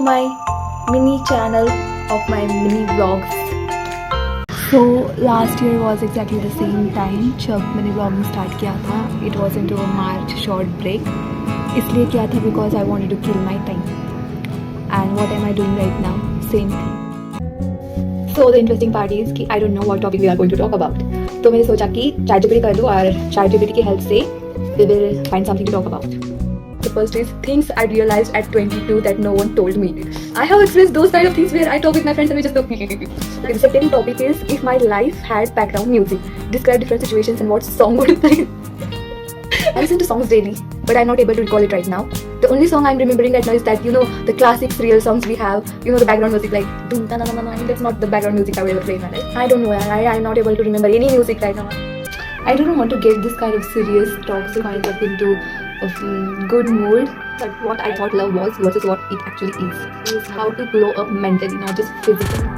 my mini channel of my mini vlogs. So last year was exactly the same time जब मैंने vlogging start किया था. It was into a March short break. इसलिए किया था because I wanted to kill my time. And what am I doing right now? Same thing. So the interesting part is कि I don't know what topic we are going to talk about. तो मैंने सोचा कि ChatGPT कर दूँ और ChatGPT की help से we will find something to talk about. The first is things I realized at 22 that no one told me. I have experienced those kind of things where I talk with my friends and we just talk. The second topic is if my life had background music. Describe different situations and what song would it play. I listen to songs daily, but I'm not able to recall it right now. The only song I'm remembering right now is that, you know, the classic serial songs we have, you know, the background music like dum ta na na na. I mean, that's not the background music I will ever play in my life. I don't know, I'm not able to remember any music right now. I don't want to get this kind of serious talks kind of into good mood, but what I thought love was versus what it actually is how to glow up mentally, not just physically.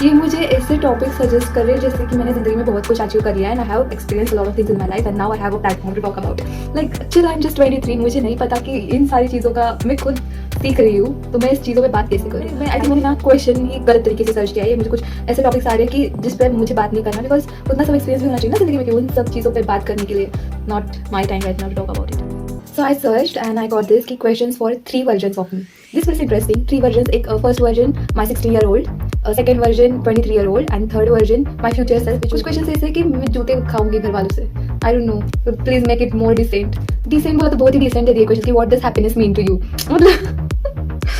ये मुझे ऐसे topic suggest कर रहे हैं जैसे कि मैंने जिंदगी में बहुत कुछ अचीव कर लिया है and I have experience a lot of things in my life and now I have a platform to talk about like chill I am just 23. मुझे नहीं पता कि इन सारी चीज़ों का मैं खुद सीख रही हूँ, तो मैं इस चीज़ों पे बात कैसे करूँ. मैं आई थिंक मैंने ना क्वेश्चन ही गलत तरीके से सर्च किया है. मुझे कुछ ऐसे टॉपिक्स आ रहे हैं कि जिस पर मुझे बात नहीं करना बिकॉज उतना सब एक्सपीरियंस भी होना चाहिए ना जिंदगी में कि उन सब चीज़ों पर बात करने के लिए. Not my time right now to talk about it. So I searched and I got this questions for 3 versions of me. This was interesting. 3 versions. First version my 16-year-old, second version 23-year-old and third version my future self. कुछ questions ऐसे हैं कि मैं जूते खाऊंगी घर वालों से. I don't know. So please make it more decent. Decent बोला तो बहुत ही decent है ये questions कि what does happiness mean to you. मतलब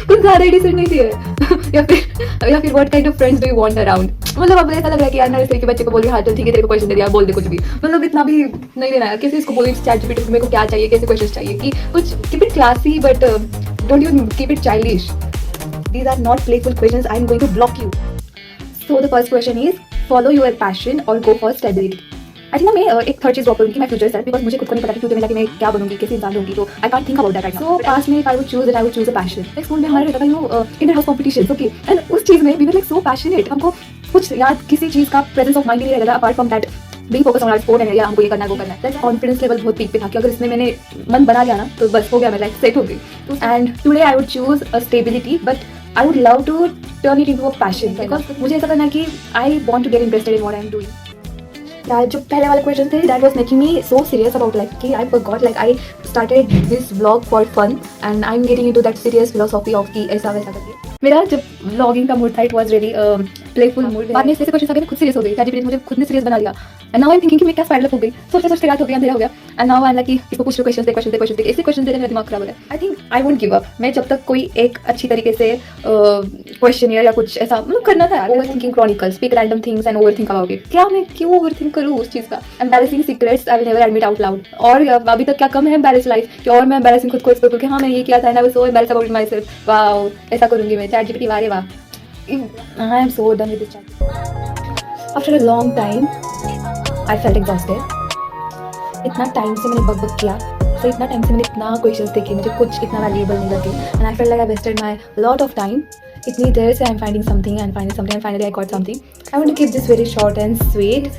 कुछ ज़्यादा ही decent नहीं थी या फिर what kind of friends do you want around. मतलब अब ऐसा लग रहा है कि यार नर्सरी के बच्चे को बोल रही हाँ चल ठीक है तेरे को क्वेश्चन दे दिया बोल दे कुछ भी. मतलब इतना भी नहीं देना यार. कैसे इसको बोली ChatGPT मेरे को क्या चाहिए कैसे क्वेश्चन चाहिए कि कुछ keep it classy but don't even keep it childish. These are not playful questions. I am going to block you. So the first question is follow your passion or go for stability. I think मैं एक third चीज drop करूँगी मैं future self because मुझे खुद को नहीं पता कि फ्यूचर में जाके मैं क्या बनूंगी कैसे इंसान होंगी. तो I can't think about that right now. So past में I would choose a passion. Like school में हमारे रहता था you inter house competition okay and उस चीज में we were like so passionate. हमको कुछ याद किसी चीज का प्रेजेंस ऑफ माइंड नहीं रहता apart from that being focus on our sport and या हमको ये करना है वो करना है. दैट कॉन्फिडेंस लेवल बहुत पीक पे था कि अगर इसमें मैंने मन बना लिया ना तो बस हो गया मैं लाइफ सेट हो गई. And today I would choose a stability but I would love to turn it into a passion because मुझे ऐसा करना है कि I want to get interested in what I am doing. जो पहले वाले क्वेश्चन थे that was making me so serious about like कि I forgot like I started this vlog for fun and I am getting into that serious philosophy of कि ऐसा वैसा करके. मेरा जब व्लॉगिंग का मूड था it was really playful mood. बाद में ऐसे क्वेश्चन आ गए मैं खुद सीरियस हो गई. ChatGPT मुझे खुद ने सीरियस बना लिया and now I am thinking कि मैं क्या स्पाइरल हो गई. सोचते रात हो गया अंधेरा हो गया and now I am like कि इसको पूछ लो क्वेश्चन दे ऐसे क्वेश्चन दे मेरा दिमाग खराब हो गया. I think I won't give up. मैं जब तक कोई एक अच्छी तरीके से क्वेश्चन या कुछ ऐसा मतलब करना था. Overthinking Chronicle speak random things and overthink about it. क्या मैं क्यों ओवरथिंक करूँ उस चीज़ का. Embarrassing secrets I will never admit out loud. और अभी तक क्या कम है एम्बैरेस लाइफ कि और मैं एम्बैरेसिंग खुद को एक्सप्लोर करके हाँ मैं ये किया था and I was so embarrassed about my self. Wow ऐसा करूँगी मैं. ChatGPT वारे वाह. I am so done with this chat. After a long time, I felt exhausted. इतना टाइम से मैंने बक किया तो इतना टाइम से मैंने इतना क्वेश्चंस देखे मुझे कुछ इतना वैल्यूएबल नहीं लगे and I felt like I wasted my lot of time. इतनी देर से I am finding something and finally I got something. I want to keep this very short and sweet.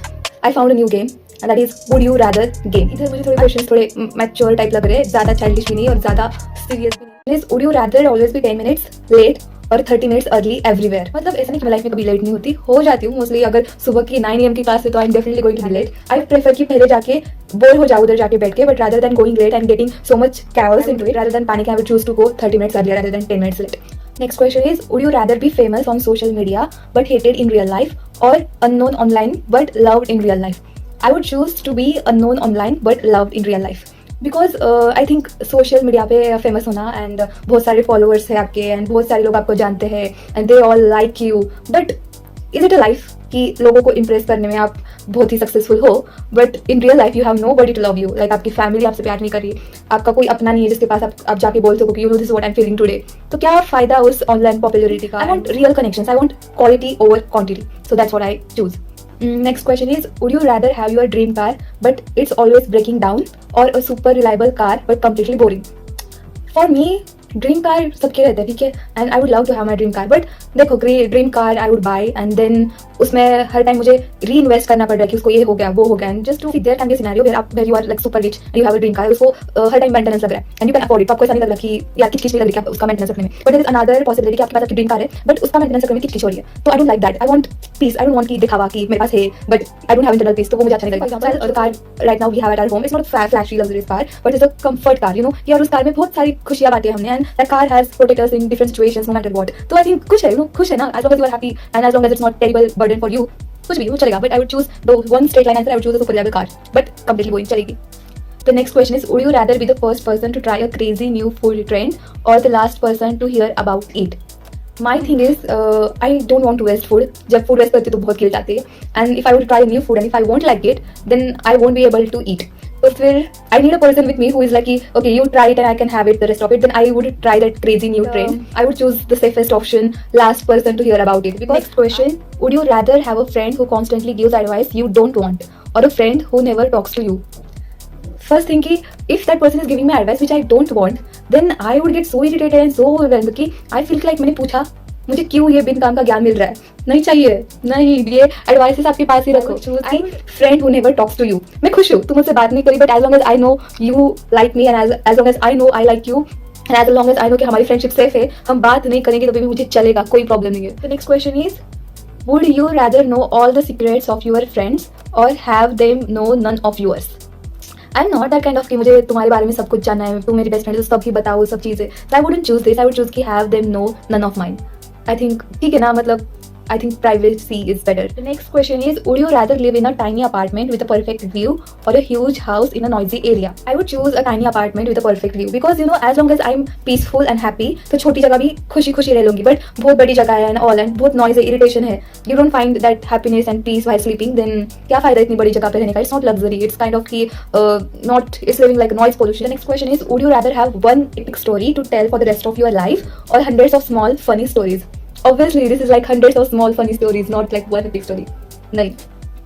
I found a new game and that is would you rather game. इधर मुझे थोड़े questions थोड़े mature type लग रहे हैं. ज़्यादा childish भी नहीं और ज़्यादा सीरियस भी नहीं. Would you rather always be 10 minutes late और 30 minutes अर्ली एवरीवेयर. मतलब ऐसा नहीं कि मैं लाइफ में कभी लेट नहीं होती. हो जाती हूँ मोस्टली. अगर सुबह की 9 AM की क्लास है तो I am definitely going to be late. I prefer कि पहले जाके बोर हो जाओ उधर जाके बैठ के but rather than going late and getting so much chaos into it rather than panic I would choose to go 30 minutes earlier rather than 10 minutes late. Next question is would you rather be famous on social media but hated in real life or unknown online but loved in real life? I would choose to be unknown online but loved in real life. Because I think social media पे famous होना and बहुत सारे followers है आपके and बहुत सारे लोग आपको जानते हैं and they all like you but is it a life कि लोगों को इम्प्रेस करने में आप बहुत ही सक्सेसफुल हो but in real life you have no buddy to love you. Like आपकी फैमिली आपसे प्यार नहीं कर रही. आपका कोई अपना नहीं है जिसके पास आप जाके बोल सको कि you know this what I am feeling today. तो क्या फ़ायदा उस ऑनलाइन पॉपुलरिटी का. I want real connections. I want quality over quantity. So that's what I choose. Next question is would you rather have your dream car but it's always breaking down or a super reliable car but completely boring? For me dream car सबके रहते हैं, ठीक है, and I would love to have my dream car, but देखो dream car I would buy and then उसमें हर time मुझे री इन्वेस्ट करना पड़ रहा है कि उसको ये हो गया वो हो गया, and just to there can be scenario where you are like super rich and you have a dream car, उसको हर टाइम मेंटेनेंस लग रहा है and you can afford it, आपको ऐसा नहीं लग रहा कि यार किचकिच नहीं लग रही है उसका मेंटेनेंस रखने में, but there is another possibility कि आपके पास आपकी ड्रीम कार है बट उसका मेंटेनेंस रखने में किचकिच हो रही है, तो I don't like that, I want peace, I don't want कि दिखावा कि मेरे पास है but I don't have internal peace, तो वो मुझे अच्छा नहीं लगेगा। For example car right now we have at our home, it's not a flashy luxurious car but it's a comfort car, you know, कि और उस कार में बहुत सारी खुशियां बांटी है हमने, and that car has protected us in different situations no matter what, तो आई थिंक खुश है, यू नो, खुश है ना, as long as you are happy and as long as it's not terrible burden for you, कुछ भी वो चलेगा, but I would choose the one straight line answer, I would choose a super level car, but completely boring चलेगी। The next question is, would you rather be the first person to try a crazy new food trend or the last person to hear about it? My thing is, I don't want to waste food. जब food waste करती हूँ तो बहुत guilt आती है, and if I would try a new food and if I won't like it, then I won't be able to eat. तो फिर I need a person with me who is like, okay, you try it and I can have it the rest of it. Then I would try that crazy new trend. I would choose the safest option, last person to hear about it. Because next question, would you rather have a friend who constantly gives advice you don't want, or a friend who never talks to you? First thing कि if that person is giving me advice which I don't want, then I would get so irritated and so overwhelmed कि I feel like मैंने पूछा मुझे क्यों ये बिन काम का ज्ञान मिल रहा है, नहीं चाहिए, नहीं, ये एडवाइसेस आपके पास ही रखो। Friend who never talks to you, मैं खुश हूँ तुम मुझसे बात नहीं करी, but as long as I know you like me and as long as I know I like you and as long as I know कि हमारी फ्रेंडशिप सेफ है, हम बात नहीं करेंगे तो भी मुझे चलेगा, कोई प्रॉब्लम नहीं है। The next question is, would you rather know all the secrets of your friends और have them know none of yours? I am not that kind of कि मुझे तुम्हारे बारे में सब कुछ जानना है, तुम मेरी बेस्ट फ्रेंड हो, सब ही बताओ सब चीज़ें, so I wouldn't choose this, I would choose कि have them know none of mine. I think ठीक है ना, मतलब I think privacy is better. The next question is, would you rather live in a tiny apartment with a perfect view or a huge house in a noisy area? I would choose a tiny apartment with a perfect view because you know as long as I'm peaceful and happy, तो छोटी जगह भी खुशी खुशी रह लूंगी, but बहुत बड़ी जगह है and all and बहुत noise है, irritation है, you don't find that happiness and peace while sleeping, then क्या फायदा इतनी बड़ी जगह पे रहने का? It's not luxury, it's kind of कि it's living like noise pollution. The next question is, would you rather have one epic story to tell for the rest of your life or hundreds of small funny stories? Obviously, this is like hundreds of small funny stories, not like one epic story. Nahin.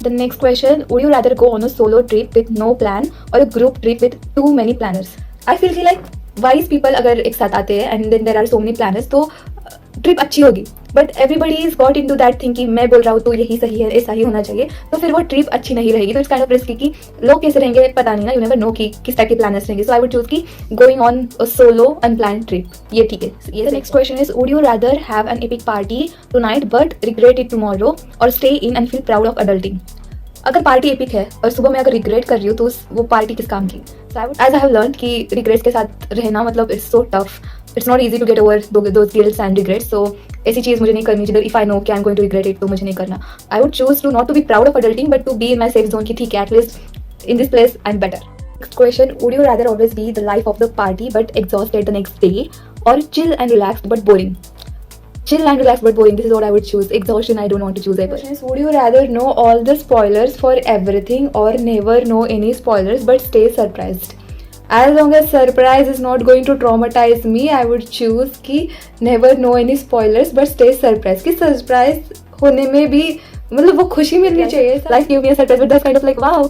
The next question, would you rather go on a solo trip with no plan or a group trip with too many planners? I feel like wise people अगर एक साथ आते हैं and then there are so many planners, तो trip अच्छी होगी, but everybody is got in to that thing कि मैं बोल रहा हूँ तो यही सही है, ऐसा ही होना चाहिए, तो फिर वो ट्रिप अच्छी नहीं रहेगी। तो इट्स काइंड ऑफ रिस्की कि लोग कैसे रहेंगे पता नहीं ना, यू नेवर नो कि किस टाइप के प्लानर्स रहेंगे। सो आई वुड चूज कि going on a solo unplanned trip, ये ठीक है। ये next question is, would you rather have an epic party tonight but regret it tomorrow और stay in and feel proud of adulting? अगर party epic है और सुबह मैं अगर रिग्रेट कर रही हूँ तो वो पार्टी किस काम की? एज आई हैव लर्न कि रिग्रेट्स के साथ रहना मतलब it's so tough, it's not easy to get over those guilts and regrets. So ऐसी चीज़ मुझे नहीं करनी चाहिए। इफ आई नो कि I am going to regret it तो मुझे नहीं करना। I would choose to not to be proud of adulting but to be in my safe zone कि ठीक है at least in this place I am better. Next question, would you rather always be the life of the party but exhausted the next day और chill and relaxed but boring? Chill and relaxed but boring, this is what I would choose. Exhaustion I don't want to choose ever. Would you rather know all the spoilers for everything or never know any spoilers but stay surprised? As long as surprise is not going to traumatize me, I would choose कि never know any spoilers but stay surprised. कि surprise होने में भी मतलब वो खुशी मिलनी चाहिए। Life give me a surprise but that's kind of like wow,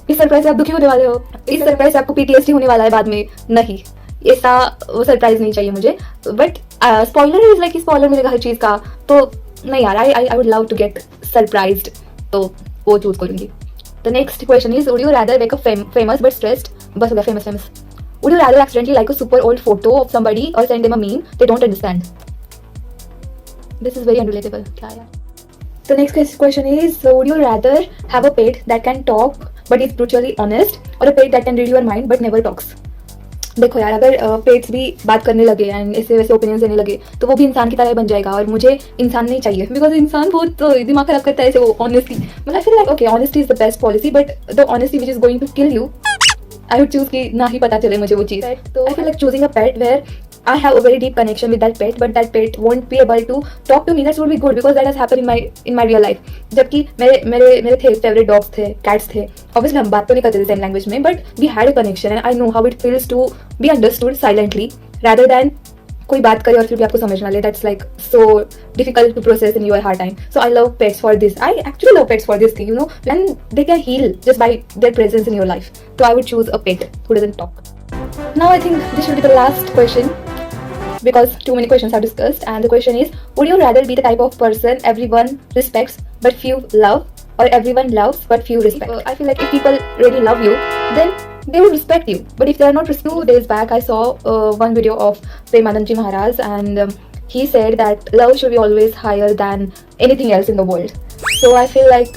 इस सरप्राइज से आप दुखी होने वाले हो, इस सरप्राइज से आपको PTSD होने वाला है बाद में, नहीं, ऐसा वो सरप्राइज नहीं चाहिए मुझे। But spoiler is like spoiler मिलेगा हर चीज़ का, तो नहीं यार, I would love to get surprised, तो वो चूज करूंगी। The next question is, would you rather wake up famous but stressed? बस हो गया famous. Would you rather accidentally like a super old photo of somebody और send them a meme they don't understand? This is very unrelatable, क्या यार। The next question is, so would you rather have a pet that can talk but is brutally honest or a pet that can read your mind but never talks? देखो यार, अगर pets भी बात करने लगे and ऐसे वैसे opinions देने लगे तो वो भी इंसान की तरह बन जाएगा, और मुझे इंसान नहीं चाहिए बिकॉज इंसान बहुत दिमाग खराब करता है ऐसे वो ऑनेस्टी। मतलब I feel like okay, honesty is the best policy but the honesty which is going to kill you, I would choose कि ना ही पता चले मुझे वो चीज़। तो I feel like choosing a pet where I have a very deep connection with that pet, but that pet won't be able to talk to me. That would be good because that has happened in my real life. जबकि मेरे थे favourite dogs थे, cats थे, obviously हम बात तो नहीं करते थे सेम लैंग्वेज में, but we had a connection and I know how it feels to be understood silently rather than कोई बात करे और फिर भी आपको समझ ना ले. That's like so difficult to process in your hard time. So I love pets for this. I actually love pets for this thing, you know, and they can heal just by their presence in your life. So I would choose a pet who doesn't talk. Now I think this should be the last question. because too many questions are discussed, and the question is, would you rather be the type of person everyone respects but few love, or everyone loves but few respect? I feel like if people really love you, then they will respect you. But if they are not respecting, 2 days back I saw one video of Premanandji Maharaj, and he said that love should be always higher than anything else in the world. So I feel like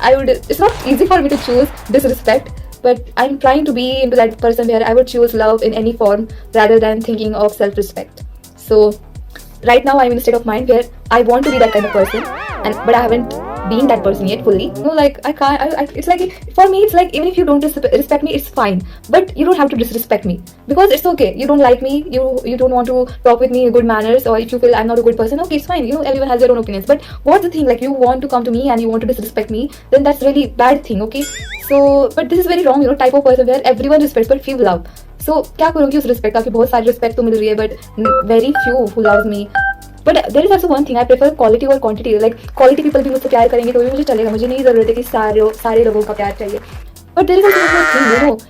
it's not easy for me to choose disrespect, but I'm trying to be into that person where I would choose love in any form rather than thinking of self-respect. So right now I'm in a state of mind where I want to be that kind of person, but I haven't been that person yet fully. Like I can't. It's like, for me, it's like, even if you don't respect me, it's fine. But you don't have to disrespect me, because it's okay. You don't like me. You don't want to talk with me in good manners, or if you feel I'm not a good person, okay, it's fine. Everyone has their own opinions. But what's the thing? Like, you want to come to me and you want to disrespect me, then that's really bad thing. Okay. So, but this is very wrong. Type of person where everyone respects but few love. So क्या करूँगी उस respect का? कि बहुत सारी respect तो मिल रही है, but very few who loves me. But there is also one thing, I prefer quality over quantity. Like, quality people भी मुझसे प्यार करेंगे तो भी मुझे चलेगा, मुझे नहीं ज़रूरत है कि सारे लोगों का प्यार चाहिए. But there is also one thing,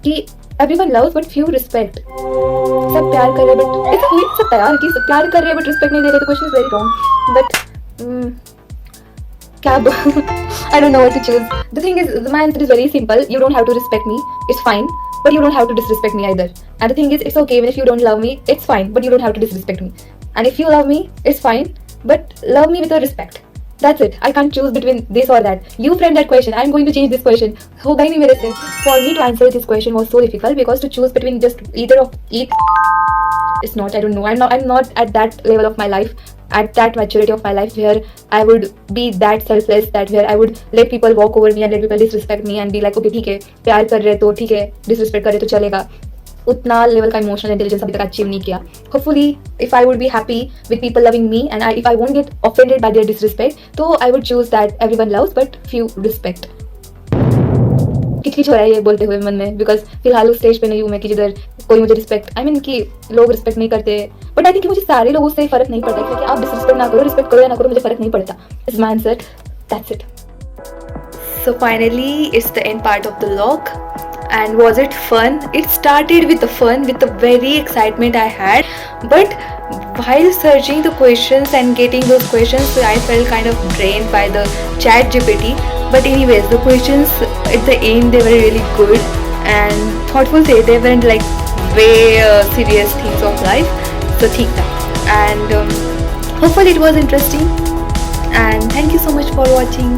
कि everyone loves but few respect. सब प्यार कर रहे हैं, but ऐसा हो ही नहीं सकता यार कि सब प्यार कर रहे हैं but respect नहीं दे रहे, तो question is very wrong. But I don't know what to choose. The thing is, my answer is very simple. You don't have to respect me, it's fine. But you don't have to disrespect me either. And the thing is, it's okay even if you don't love me, it's fine. But you don't have to disrespect me. And if you love me, it's fine. But love me with a respect. That's it. I can't choose between this or that. You frame that question. I'm going to change this question. होगा ही नहीं मेरे से. For me to answer this question was so difficult, because to choose between just either of each, it's not. I don't know. I'm not at that level of my life, at that maturity of my life where I would be that selfless, that where I would let people walk over me and let people disrespect me and be like, okay, ठीक है, प्यार कर रहे तो ठीक है, disrespect कर रहे तो चलेगा. उतना लेवल का इमोशनल इंटेलिजेंस अभी तक अचीव नहीं किया. Hopefully if I would be happy with people loving me, and if I won't get offended by their disrespect, तो I would choose that everyone loves but few respect. किचकिच हो रहा है ये बोलते हुए मन में, बिकॉज फिलहाल उस स्टेज पे नहीं हूँ मैं कि जिधर कोई मुझे रिस्पेक्ट, आई मीन कि लोग रिस्पेक्ट नहीं करते. बट आई थिंक मुझे सारे लोगों से फर्क नहीं पड़ता, क्योंकि आप डिसरिस्पेक्ट ना करो, रिस्पेक्ट करो या ना करो, मुझे फर्क नहीं पड़ता. Is my answer. That's it. So finally, it's the end part of the vlog. And was it fun? It started with the fun, with the very excitement I had. But while searching the questions and getting those questions, I felt kind of drained by the chat GPT. But anyways, the questions at the end, they were really good and thoughtful. They weren't like way serious things of life. So think that. And hopefully it was interesting. And thank you so much for watching.